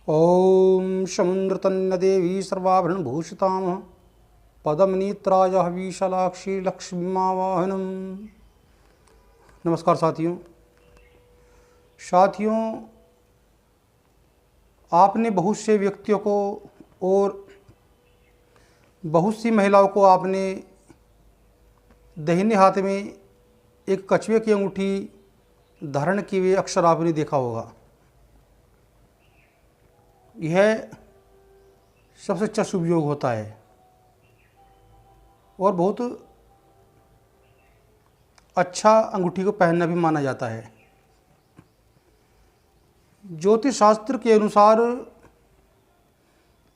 ओम समुद्रतन्नदेवी सर्वाभरणभूषितां पद्मनेत्राय विशालाक्षी लक्ष्मीमावाहनम। नमस्कार साथियों, आपने बहुत से व्यक्तियों को और बहुत सी महिलाओं को आपने दाहिने हाथ में एक कछुए की अंगूठी धारण किए हुए अक्सर आपने देखा होगा। यह सबसे अच्छा शुभ योग होता है और बहुत अच्छा अंगूठी को पहनना भी माना जाता है। ज्योतिष शास्त्र के अनुसार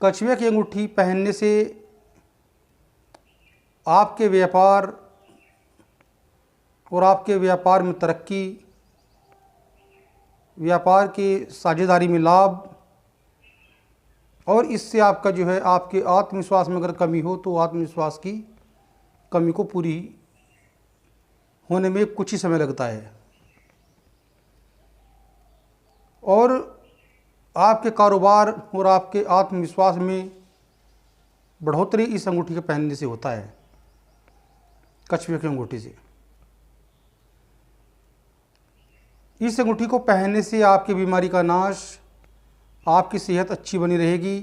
कछुए की अंगूठी पहनने से आपके व्यापार और आपके व्यापार में तरक्की, व्यापार की साझेदारी में लाभ, और इससे आपका जो है आपके आत्मविश्वास में अगर कमी हो तो आत्मविश्वास की कमी को पूरी होने में कुछ ही समय लगता है। और आपके कारोबार और आपके आत्मविश्वास में बढ़ोतरी इस अंगूठी के पहनने से होता है, कछुए की अंगूठी से। इस अंगूठी को पहनने से आपकी बीमारी का नाश, आपकी सेहत अच्छी बनी रहेगी।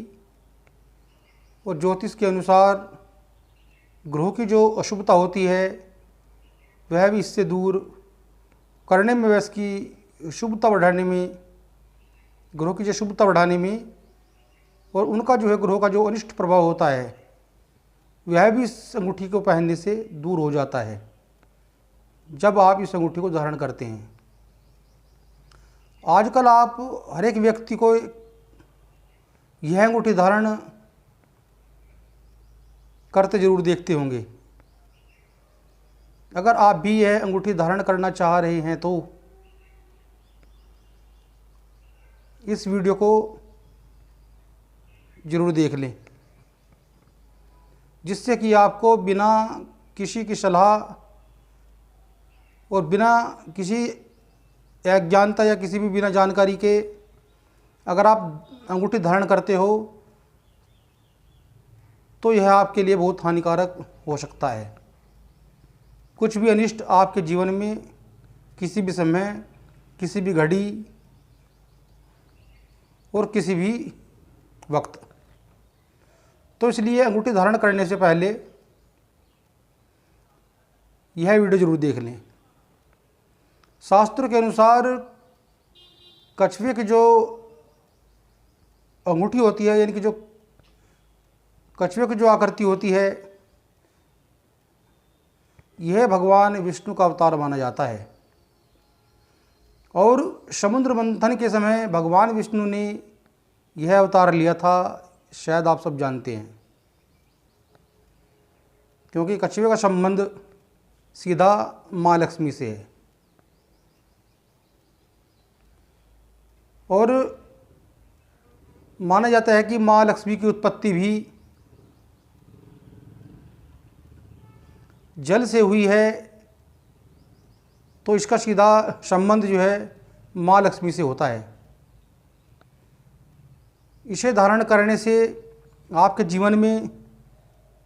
और ज्योतिष के अनुसार ग्रहों की जो अशुभता होती है वह भी इससे दूर करने में, वैसे की शुभता बढ़ाने में, ग्रहों की जो शुभता बढ़ाने में, और उनका जो है ग्रहों का जो अनिष्ट प्रभाव होता है वह भी इस अंगूठी को पहनने से दूर हो जाता है जब आप इस अंगूठी को धारण करते हैं। आजकल आप हर एक व्यक्ति को यह अंगूठी धारण करते जरूर देखते होंगे। अगर आप भी यह अंगूठी धारण करना चाह रहे हैं तो इस वीडियो को जरूर देख लें, जिससे कि आपको बिना किसी की सलाह और बिना किसी अज्ञानता या किसी भी बिना जानकारी के अगर आप अंगूठी धारण करते हो तो यह आपके लिए बहुत हानिकारक हो सकता है। कुछ भी अनिष्ट आपके जीवन में किसी भी समय, किसी भी घड़ी और किसी भी वक्त। तो इसलिए अंगूठी धारण करने से पहले यह वीडियो जरूर देख लें। शास्त्र के अनुसार कछुए की जो अंगूठी होती है, यानी कि जो कछुए की जो आकृति होती है, यह भगवान विष्णु का अवतार माना जाता है। और समुद्र मंथन के समय भगवान विष्णु ने यह अवतार लिया था, शायद आप सब जानते हैं, क्योंकि कछुए का संबंध सीधा माँ लक्ष्मी से है। और माना जाता है कि माँ लक्ष्मी की उत्पत्ति भी जल से हुई है, तो इसका सीधा संबंध जो है माँ लक्ष्मी से होता है। इसे धारण करने से आपके जीवन में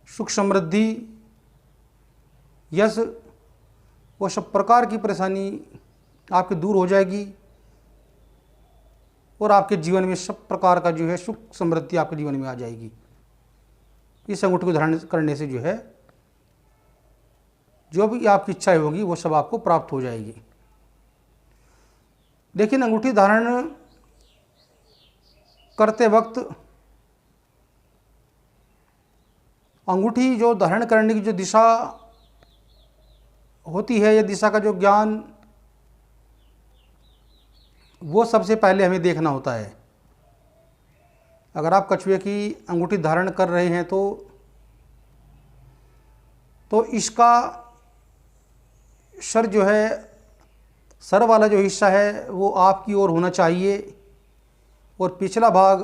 सुख, समृद्धि, यश व सब प्रकार की परेशानी आपकी दूर हो जाएगी और आपके जीवन में सब प्रकार का जो है सुख, समृद्धि आपके जीवन में आ जाएगी। इस अंगूठी को धारण करने से जो है जो भी आपकी इच्छाएं होगी वो सब आपको प्राप्त हो जाएगी। लेकिन अंगूठी धारण करते वक्त अंगूठी जो धारण करने की जो दिशा होती है, या दिशा का जो ज्ञान, वो सबसे पहले हमें देखना होता है। अगर आप कछुए की अंगूठी धारण कर रहे हैं तो इसका सर जो है, सर वाला जो हिस्सा है वो आपकी ओर होना चाहिए और पिछला भाग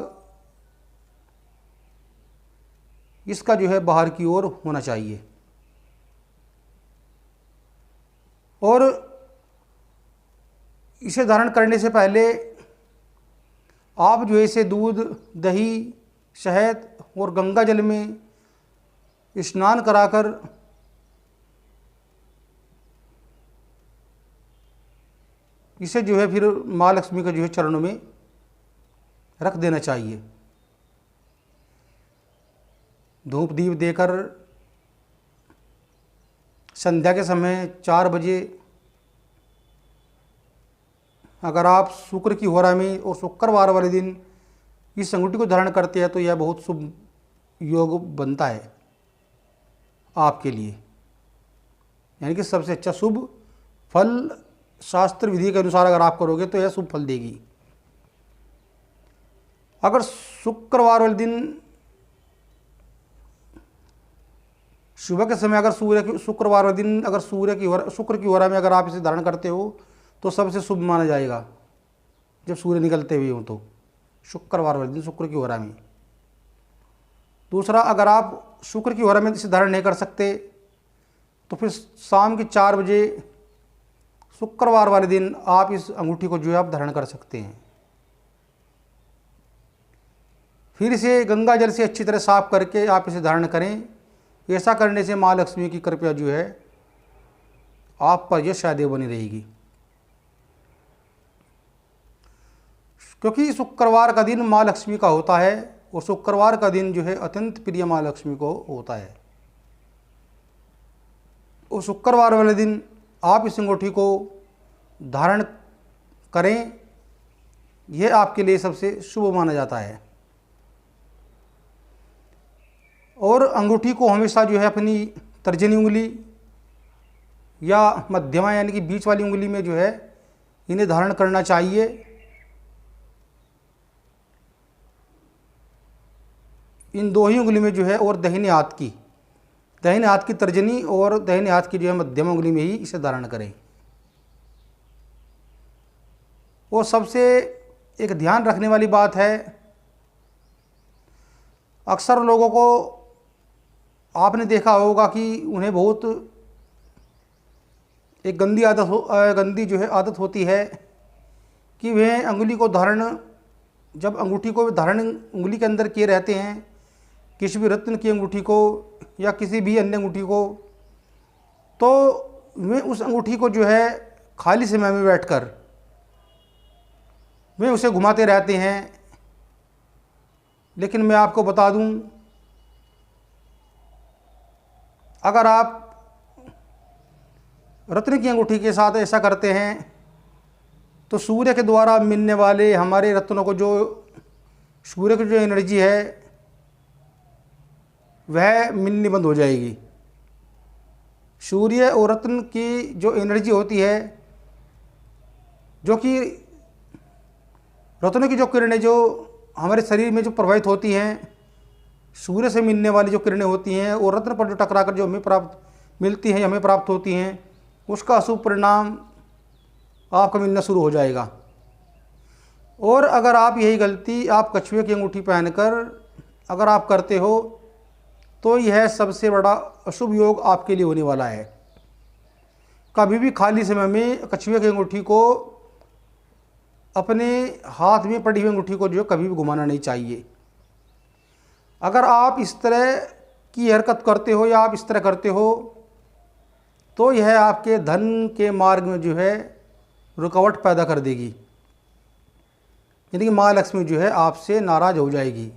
इसका जो है बाहर की ओर होना चाहिए। और इसे धारण करने से पहले आप जो है इसे दूध, दही, शहद और गंगा जल में स्नान कराकर इसे जो है फिर माँ लक्ष्मी के जो है चरणों में रख देना चाहिए। धूप दीप देकर संध्या के समय 4 बजे अगर आप शुक्र की होरा में और शुक्रवार वाले दिन इस अंगूठी को धारण करते हैं तो यह बहुत शुभ योग बनता है आपके लिए, यानी कि सबसे अच्छा शुभ फल शास्त्र विधि के अनुसार अगर आप करोगे तो यह शुभ फल देगी। अगर शुक्रवार वाले दिन सुबह के समय अगर शुक्रवार वाले दिन अगर शुक्र की होरा में अगर आप इसे धारण करते हो तो सबसे शुभ माना जाएगा जब सूर्य निकलते हुए हों, तो शुक्रवार वाले दिन शुक्र की होरा में। दूसरा, अगर आप शुक्र की होरा में इसे धारण नहीं कर सकते तो फिर शाम के 4 बजे शुक्रवार वाले दिन आप इस अंगूठी को जो है आप धारण कर सकते हैं। फिर इसे गंगा जल से अच्छी तरह साफ करके आप इसे धारण करें। ऐसा करने से माँ लक्ष्मी की कृपा जो है आप पर यह शादी बनी रहेगी, क्योंकि शुक्रवार का दिन माँ लक्ष्मी का होता है और शुक्रवार का दिन जो है अत्यंत प्रिय माँ लक्ष्मी को होता है। और शुक्रवार वाले दिन आप इस अंगूठी को धारण करें, यह आपके लिए सबसे शुभ माना जाता है। और अंगूठी को हमेशा जो है अपनी तर्जनी उंगली या मध्यमा यानी कि बीच वाली उंगली में जो है इन्हें धारण करना चाहिए। इन 2 ही उंगली में जो है और दाहिने हाथ की तर्जनी और दाहिने हाथ की जो है मध्यमा उंगली में ही इसे धारण करें। और सबसे एक ध्यान रखने वाली बात है, अक्सर लोगों को आपने देखा होगा कि उन्हें बहुत एक गंदी जो है आदत होती है कि वह अंगुली को धारण, जब अंगूठी को धारण उंगली के अंदर किए रहते हैं, किसी भी रत्न की अंगूठी को या किसी भी अन्य अंगूठी को, तो वे उस अंगूठी को जो है खाली समय में बैठकर वे उसे घुमाते रहते हैं। लेकिन मैं आपको बता दूं, अगर आप रत्न की अंगूठी के साथ ऐसा करते हैं तो सूर्य के द्वारा मिलने वाले हमारे रत्नों को, जो सूर्य की जो एनर्जी है वह मिलनी बंद हो जाएगी। सूर्य और रत्न की जो एनर्जी होती है, जो कि रत्नों की जो किरणें जो हमारे शरीर में जो प्रवाहित होती हैं, सूर्य से मिलने वाली जो किरणें होती हैं और रत्न पर जो टकराकर जो हमें प्राप्त मिलती हैं, हमें प्राप्त होती हैं, उसका अशुभ परिणाम आपका मिलना शुरू हो जाएगा। और अगर आप यही गलती आप कछुए की अंगूठी पहनकर अगर आप करते हो तो यह सबसे बड़ा अशुभ योग आपके लिए होने वाला है। कभी भी खाली समय में कछुए की अंगूठी को, अपने हाथ में पड़ी हुई अंगूठी को जो कभी भी घुमाना नहीं चाहिए। अगर आप इस तरह की हरकत करते हो या आप इस तरह करते हो तो यह आपके धन के मार्ग में जो है रुकावट पैदा कर देगी, यानी कि माँ लक्ष्मी जो है आपसे नाराज हो जाएगी।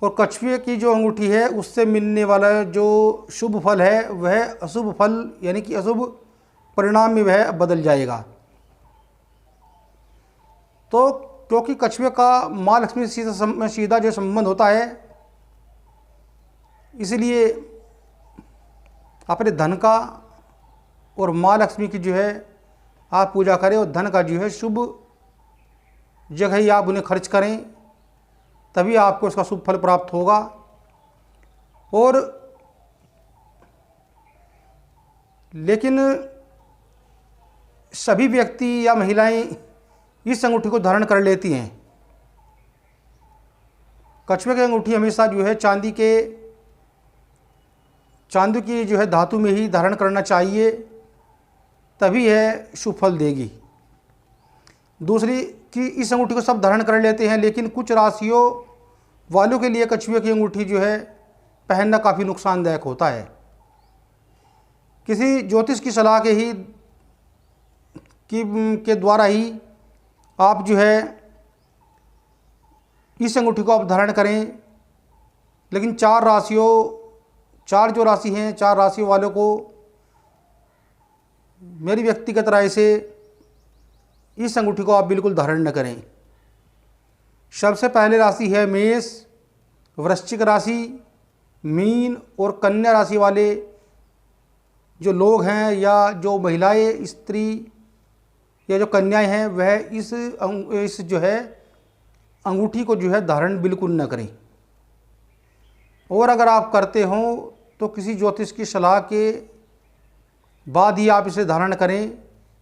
और कछुए की जो अंगूठी है उससे मिलने वाला जो शुभ फल है वह अशुभ फल यानी कि अशुभ परिणाम में वह बदल जाएगा। तो क्योंकि कछुए का माँ लक्ष्मी से सीधा जो संबंध होता है, इसलिए अपने धन का और माँ लक्ष्मी की जो है आप पूजा करें और धन का जो है शुभ जगह ही आप उन्हें खर्च करें, तभी आपको उसका शुभ फल प्राप्त होगा। और लेकिन सभी व्यक्ति या महिलाएं इस अंगूठी को धारण कर लेती हैं। कछुए की अंगूठी हमेशा जो है चांदी की जो है धातु में ही धारण करना चाहिए, तभी यह शुभ फल देगी। दूसरी कि इस अंगूठी को सब धारण कर लेते हैं, लेकिन कुछ राशियों वालों के लिए कछुए की अंगूठी जो है पहनना काफ़ी नुकसानदायक होता है। किसी ज्योतिष की सलाह के द्वारा ही आप जो है इस अंगूठी को आप धारण करें, लेकिन चार जो राशि हैं, 4 राशियों वालों को मेरी व्यक्तिगत राय से इस अंगूठी को आप बिल्कुल धारण न करें। सबसे पहले राशि है मेष, वृश्चिक राशि, मीन और कन्या राशि वाले जो लोग हैं या जो महिलाएं, स्त्री या जो कन्याएं हैं, वह इस जो है अंगूठी को जो है धारण बिल्कुल न करें। और अगर आप करते हो तो किसी ज्योतिष की सलाह के बाद ही आप इसे धारण करें,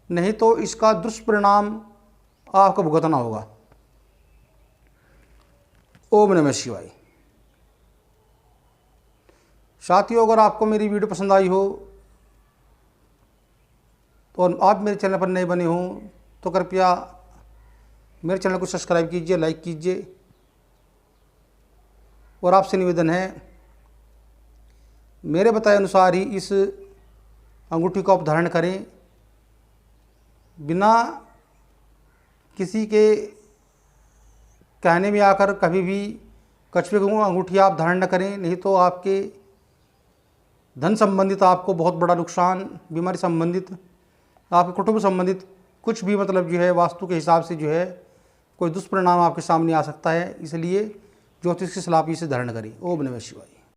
नहीं तो इसका दुष्परिणाम आपको भुगतना होगा। ओम नमः शिवाय। साथियों, अगर आपको मेरी वीडियो पसंद आई हो तो आप मेरे चैनल पर नए बने हो तो कृपया मेरे चैनल को सब्सक्राइब कीजिए, लाइक कीजिए। और आपसे निवेदन है, मेरे बताए अनुसार ही इस अंगूठी को आप धारण करें, बिना किसी के कहने में आकर कभी भी कछुए की अंगूठी आप धारण न करें, नहीं तो आपके धन संबंधित आपको बहुत बड़ा नुकसान, बीमारी संबंधित, आपके कुटुंब संबंधित कुछ भी मतलब जो है वास्तु के हिसाब से जो है कोई दुष्परिणाम आपके सामने आ सकता है। इसलिए ज्योतिष की सलाह से धारण करें। ओम नमः शिवाय।